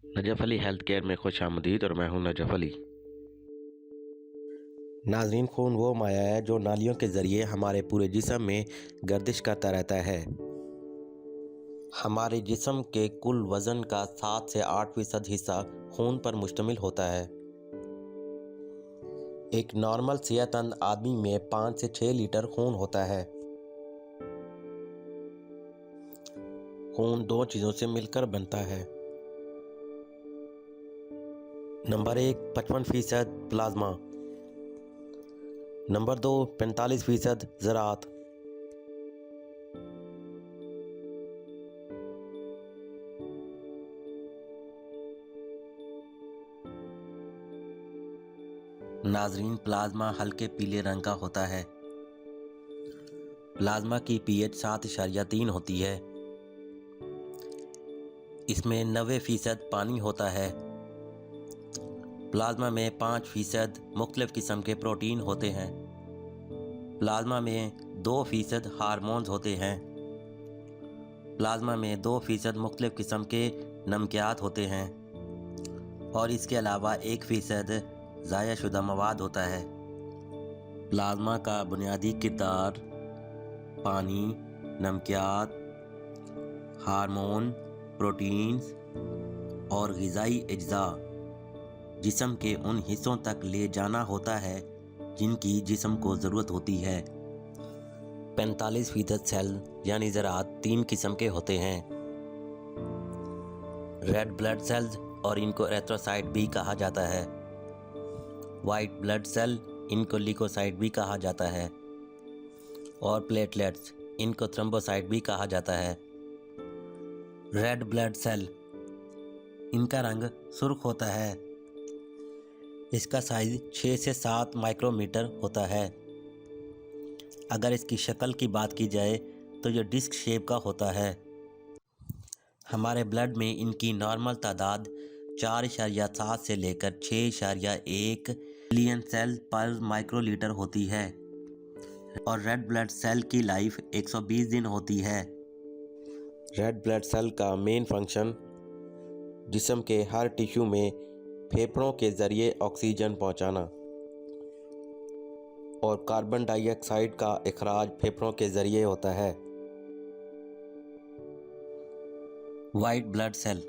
Najaf Ali health care में खुश आमदीद और मैं हूं नजफ़ अली। नाज़रीन, खून वो माया है जो नालियों के ज़रिए हमारे पूरे जिस्म में गर्दिश करता रहता है। हमारे जिस्म के कुल वज़न का 7 से 8% हिस्सा खून पर मुश्तमिल होता है। एक नॉर्मल सेहतमंद आदमी में 5 से 6 लीटर खून होता है। खून दो चीज़ों से मिलकर बनता है। Number 1 55% plasma, number 2 45% ज़रात। नाजरीन, प्लाज्मा हल्के पीले रंग का होता है। प्लाज्मा की पीएच 7.3 होती है। इसमें 90% पानी होता है। प्लाज्मा में 5% मुख्तलिफ किस्म के प्रोटीन होते हैं। प्लाज्मा में 2% हार्मोन्स होते हैं। प्लाज्मा में 2% मुख्तलिफ किस्म के नमकियात होते हैं और इसके अलावा 1% ज़ाया शुदा मवाद होता है। प्लाज्मा का बुनियादी किरदार पानी, नमकियात, हार्मोन, प्रोटीन्स और ग़िज़ाई अज्जा जिस्म के उन हिस्सों तक ले जाना होता है जिनकी जिस्म को ज़रूरत होती है। 45% सेल यानी ज़रात 3 किस्म के होते हैं। रेड ब्लड सेल्स और इनको एरिथ्रोसाइट भी कहा जाता है। वाइट ब्लड सेल, इनको ल्यूकोसाइट भी कहा जाता है। और प्लेटलेट्स, इनको थ्रोम्बोसाइट भी कहा जाता है। रेड ब्लड सेल, इनका रंग सुर्ख होता है। इसका साइज़ 6 से 7 माइक्रोमीटर होता है। अगर इसकी शक्ल की बात की जाए तो ये डिस्क शेप का होता है। हमारे ब्लड में इनकी नॉर्मल तादाद 4.7 से लेकर 6.1 बिलियन सेल पर माइक्रोलीटर होती है और रेड ब्लड सेल की लाइफ 120 दिन होती है। रेड ब्लड सेल का मेन फंक्शन जिस्म के हर टिश्यू में फेफड़ों के ज़रिए ऑक्सीजन पहुंचाना और कार्बन डाइऑक्साइड का इखराज फेफड़ों के ज़रिए होता है। White blood cell,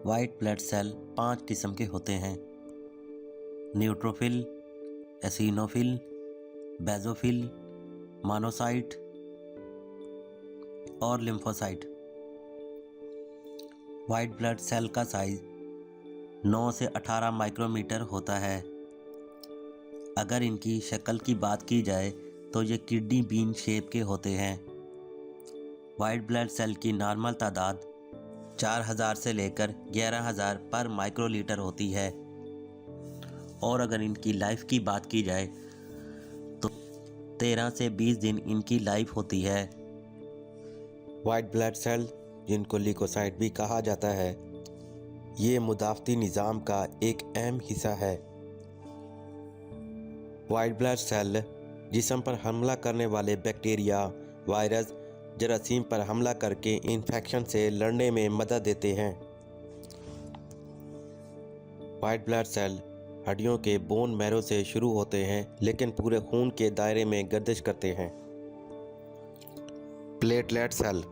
white blood cell 5 किस्म के होते हैं: न्यूट्रोफिल, एसिनोफिल, बेजोफिल, मोनोसाइट और लिम्फोसाइट। वाइट ब्लड सेल का साइज़ 9 से 18 माइक्रोमीटर होता है। अगर इनकी शक्ल की बात की जाए तो ये किडनी बीन शेप के होते हैं। वाइट ब्लड सेल की नॉर्मल तादाद 4000 से लेकर 11000 पर माइक्रोलीटर होती है और अगर इनकी लाइफ की बात की जाए तो 13 से 20 दिन इनकी लाइफ होती है। वाइट ब्लड सेल, जिनको ल्यूकोसाइट भी कहा जाता है, ये मुदाफ़ती निज़ाम का एक अहम हिस्सा है। वाइट ब्लड सेल जिस्म पर हमला करने वाले बैक्टीरिया, वायरस, जरासीम पर हमला करके इन्फेक्शन से लड़ने में मदद देते हैं। वाइट ब्लड सेल हड्डियों के बोन मैरो से शुरू होते हैं लेकिन पूरे खून के दायरे में गर्दिश करते हैं। प्लेटलेट सेल,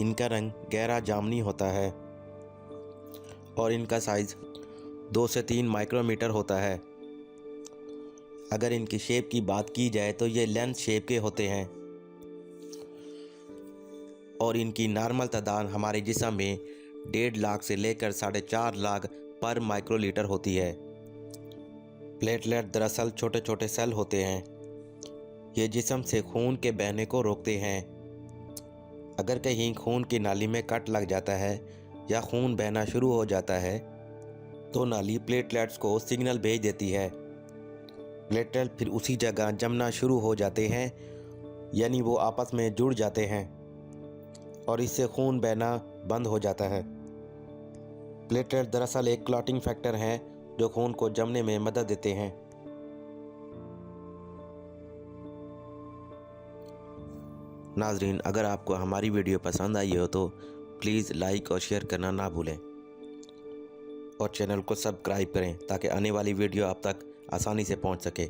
इनका रंग गहरा जामुनी होता है और इनका साइज़ 2 से 3 माइक्रोमीटर होता है। अगर इनकी शेप की बात की जाए तो ये लेंस शेप के होते हैं और इनकी नॉर्मल तादाद हमारे जिस्म में 1.5 लाख से लेकर 4.5 लाख पर माइक्रोलीटर होती है। प्लेटलेट दरअसल छोटे छोटे सेल होते हैं। ये जिस्म से खून के बहने को रोकते हैं। अगर कहीं खून की नाली में कट लग जाता है या खून बहना शुरू हो जाता है तो नाली प्लेटलेट्स को सिग्नल भेज देती है। प्लेटलेट फिर उसी जगह जमना शुरू हो जाते हैं, यानी वो आपस में जुड़ जाते हैं और इससे खून बहना बंद हो जाता है। प्लेटलेट दरअसल एक क्लॉटिंग फैक्टर हैं जो खून को जमने में मदद देते हैं। नाजरीन, अगर आपको हमारी वीडियो पसंद आई हो तो प्लीज़ लाइक और शेयर करना ना भूलें और चैनल को सब्सक्राइब करें ताकि आने वाली वीडियो आप तक आसानी से पहुंच सके।